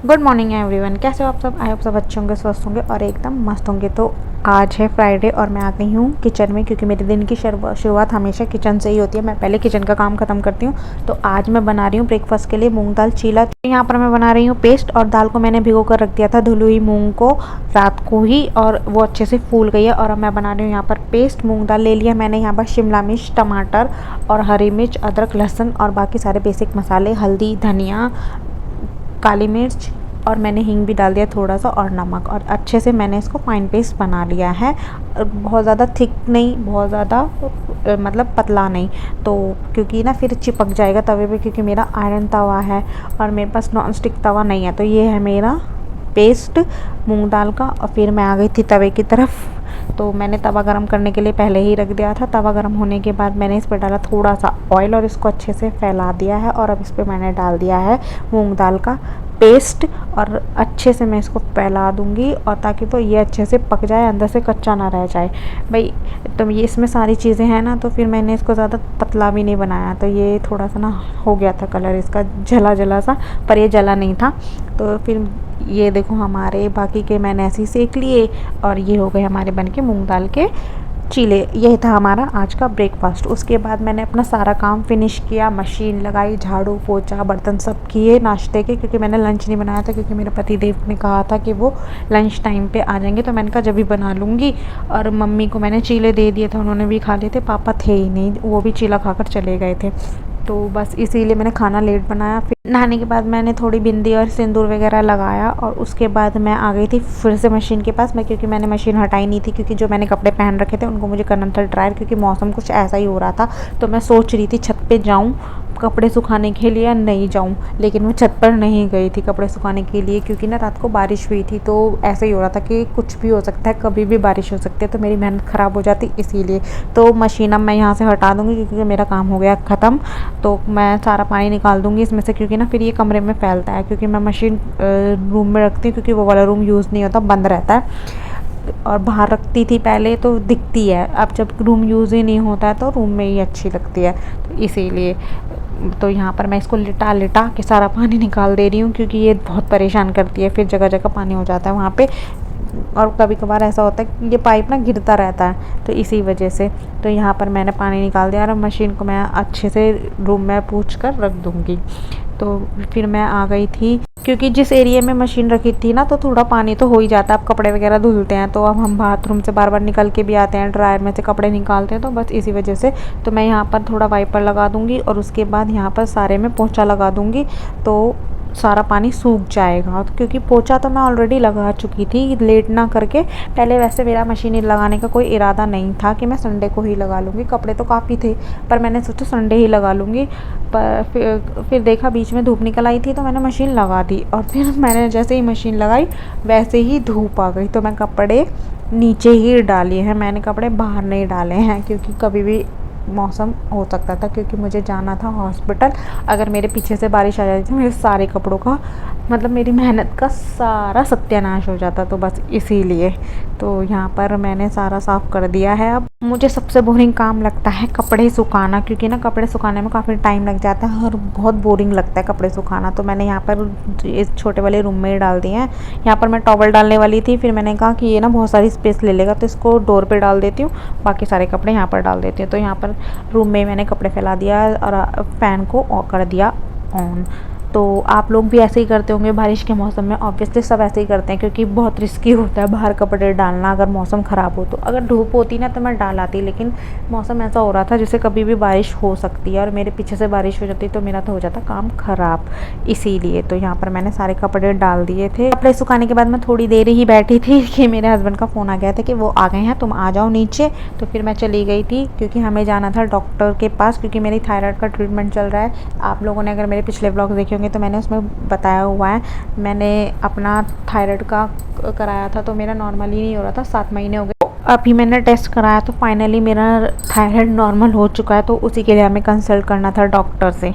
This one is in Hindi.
Good morning everyone. कैसे हो आप सब? आई होप सब अच्छे होंगे, स्वस्थ होंगे और एकदम मस्त होंगे। तो आज है फ्राइडे और मैं आ गई हूँ किचन में, क्योंकि मेरे दिन की शुरुआत हमेशा किचन से ही होती है। मैं पहले किचन का काम ख़त्म करती हूँ। तो आज मैं बना रही हूँ ब्रेकफास्ट के लिए मूंग दाल चीला। तो यहाँ पर मैं बना रही हूँ पेस्ट, और दाल को मैंने भिगो कर रख दिया था, धुली हुई मूंग को, रात को ही, और वो अच्छे से फूल गई है। और अब मैं बना रही हूँ यहाँ पर पेस्ट। मूँग दाल ले लिया मैंने, यहाँ पर शिमला मिर्च, टमाटर और हरी मिर्च, अदरक, लहसुन और बाकी सारे बेसिक मसाले, हल्दी, धनिया, काली मिर्च, और मैंने हींग भी डाल दिया थोड़ा सा, और नमक, और अच्छे से मैंने इसको फाइन पेस्ट बना लिया है। बहुत ज़्यादा थिक नहीं, बहुत ज़्यादा मतलब पतला नहीं, तो क्योंकि ना फिर चिपक जाएगा तवे पे, क्योंकि मेरा आयरन तवा है और मेरे पास नॉन स्टिक तवा नहीं है। तो ये है मेरा पेस्ट मूंग दाल का। और फिर मैं आ गई थी तवे की तरफ। तो मैंने तवा गरम करने के लिए पहले ही रख दिया था। तवा गरम होने के बाद मैंने इस पर डाला थोड़ा सा ऑयल और इसको अच्छे से फैला दिया है। और अब इस पर मैंने डाल दिया है मूंग दाल का पेस्ट, और अच्छे से मैं इसको फैला दूंगी, और ताकि तो ये अच्छे से पक जाए, अंदर से कच्चा ना रह जाए भाई। तो ये इसमें सारी चीज़ें हैं ना, तो फिर मैंने इसको ज़्यादा पतला भी नहीं बनाया। तो ये थोड़ा सा ना हो गया था कलर इसका जला जला सा, पर ये जला नहीं था। तो फिर ये देखो हमारे बाकी के मैंने ऐसे ही सेक लिए, और ये हो गए हमारे बनके मूंग दाल के चीले। यही था हमारा आज का ब्रेकफास्ट। उसके बाद मैंने अपना सारा काम फिनिश किया, मशीन लगाई, झाड़ू पोछा बर्तन सब किए नाश्ते के, क्योंकि मैंने लंच नहीं बनाया था, क्योंकि मेरे पति देव ने कहा था कि वो लंच टाइम पे आ जाएंगे। तो मैंने कहा जब भी बना लूँगी। और मम्मी को मैंने चीले दे दिए थे, उन्होंने भी खा लिए थे। पापा थे ही नहीं, वो भी चीला खाकर चले गए थे। तो बस इसीलिए मैंने खाना लेट बनाया। फिर नहाने के बाद मैंने थोड़ी बिंदी और सिंदूर वगैरह लगाया, और उसके बाद मैं आ गई थी फिर से मशीन के पास। क्योंकि मैंने मशीन हटाई नहीं थी, क्योंकि जो मैंने कपड़े पहन रखे थे उनको मुझे करना था ड्रायर, क्योंकि मौसम कुछ ऐसा ही हो रहा था। तो मैं सोच रही थी छत पे जाऊँ कपड़े सुखाने के लिए या नहीं जाऊँ, लेकिन मैं छत पर नहीं गई थी कपड़े सुखाने के लिए, क्योंकि ना रात को बारिश हुई थी। तो ऐसा ही हो रहा था कि कुछ भी हो सकता है, कभी भी बारिश हो सकती है, तो मेरी मेहनत ख़राब हो जाती इसीलिए। तो मशीन अब मैं यहाँ से हटा दूँगी, क्योंकि मेरा काम हो गया ख़त्म। तो मैं सारा पानी निकाल दूँगी इसमें से, क्योंकि ना फिर ये कमरे में फैलता है। क्योंकि मैं मशीन रूम में रखती हूँ, क्योंकि वो वाला रूम यूज़ नहीं होता, बंद रहता है। और बाहर रखती थी पहले तो दिखती है, अब जब रूम यूज़ ही नहीं होता है तो रूम में ही अच्छी लगती है, तो इसीलिए। तो यहाँ पर मैं इसको लिटा लिटा के सारा पानी निकाल दे रही हूँ, क्योंकि ये बहुत परेशान करती है। फिर जगह जगह पानी हो जाता है वहाँ पे, और कभी कभार ऐसा होता है कि ये पाइप ना गिरता रहता है, तो इसी वजह से। तो यहाँ पर मैंने पानी निकाल दिया, और मशीन को मैं अच्छे से रूम में पूछ कर रख दूँगी। तो फिर मैं आ गई थी, क्योंकि जिस एरिया में मशीन रखी थी ना, तो थोड़ा पानी तो हो ही जाता है। अब कपड़े वगैरह धुलते हैं, तो अब हम बाथरूम से बार बार निकल के भी आते हैं, ड्रायर में से कपड़े निकालते हैं, तो बस इसी वजह से। तो मैं यहाँ पर थोड़ा वाइपर लगा दूँगी, और उसके बाद यहाँ पर सारे में पोंछा लगा दूँगी, तो सारा पानी सूख जाएगा। तो क्योंकि पोंछा तो मैं ऑलरेडी लगा चुकी थी लेट ना करके पहले। वैसे मेरा मशीन लगाने का कोई इरादा नहीं था कि मैं संडे को ही लगा लूँगी, कपड़े तो काफ़ी थे, पर मैंने सोचा संडे ही लगा लूँगी। पर फिर देखा बीच में धूप निकल आई थी, तो मैंने मशीन लगा दी। और फिर मैंने जैसे ही मशीन लगाई वैसे ही धूप आ गई, तो मैं कपड़े नीचे ही डाले हैं, मैंने कपड़े बाहर नहीं डाले हैं, क्योंकि कभी भी मौसम हो सकता था, क्योंकि मुझे जाना था हॉस्पिटल। अगर मेरे पीछे से बारिश आ जाती तो मेरे सारे कपड़ों का मतलब मेरी मेहनत का सारा सत्यानाश हो जाता, तो बस इसीलिए। तो यहाँ पर मैंने सारा साफ़ कर दिया है। अब मुझे सबसे बोरिंग काम लगता है कपड़े सुखाना, क्योंकि ना कपड़े सुखाने में काफ़ी टाइम लग जाता है और बहुत बोरिंग लगता है कपड़े सुखाना। तो मैंने यहाँ पर इस छोटे वाले रूम में ही डाल दिए हैं। यहाँ पर मैं टॉवल डालने वाली थी, फिर मैंने कहा कि ये ना बहुत सारी स्पेस ले लेगा, तो इसको डोर पे डाल देती हूँ, बाकी सारे कपड़े यहाँ पर डाल देती हूँ। तो यहाँ पर रूम में मैंने कपड़े फैला दिया, और फ़ैन को ऑन कर दिया ऑन। तो आप लोग भी ऐसे ही करते होंगे बारिश के मौसम में, ऑब्वियसली सब ऐसे ही करते हैं, क्योंकि बहुत रिस्की होता है बाहर कपड़े डालना अगर मौसम ख़राब हो तो। अगर धूप होती ना तो मैं डाल आती, लेकिन मौसम ऐसा हो रहा था जैसे कभी भी बारिश हो सकती है, और मेरे पीछे से बारिश हो जाती तो मेरा तो हो जाता काम ख़राब, इसीलिए। तो यहाँ पर मैंने सारे कपड़े डाल दिए थे। कपड़े सुखाने के बाद मैं थोड़ी देर ही बैठी थी कि मेरे हस्बैंड का फ़ोन आ गया था कि वो आ गए हैं, तुम आ जाओ नीचे। तो फिर मैं चली गई थी, क्योंकि हमें जाना था डॉक्टर के पास, क्योंकि मेरी थायराइड का ट्रीटमेंट चल रहा है। आप लोगों ने अगर मेरे पिछले ब्लॉग देखे होंगे तो मैंने उसमें बताया हुआ है। मैंने अपना थायराइड का कराया था, तो मेरा नॉर्मल ही नहीं हो रहा था, 7 महीने हो गए। अभी मैंने टेस्ट कराया तो फाइनली मेरा थायराइड नॉर्मल हो चुका है, तो उसी के लिए हमें कंसल्ट करना था डॉक्टर से।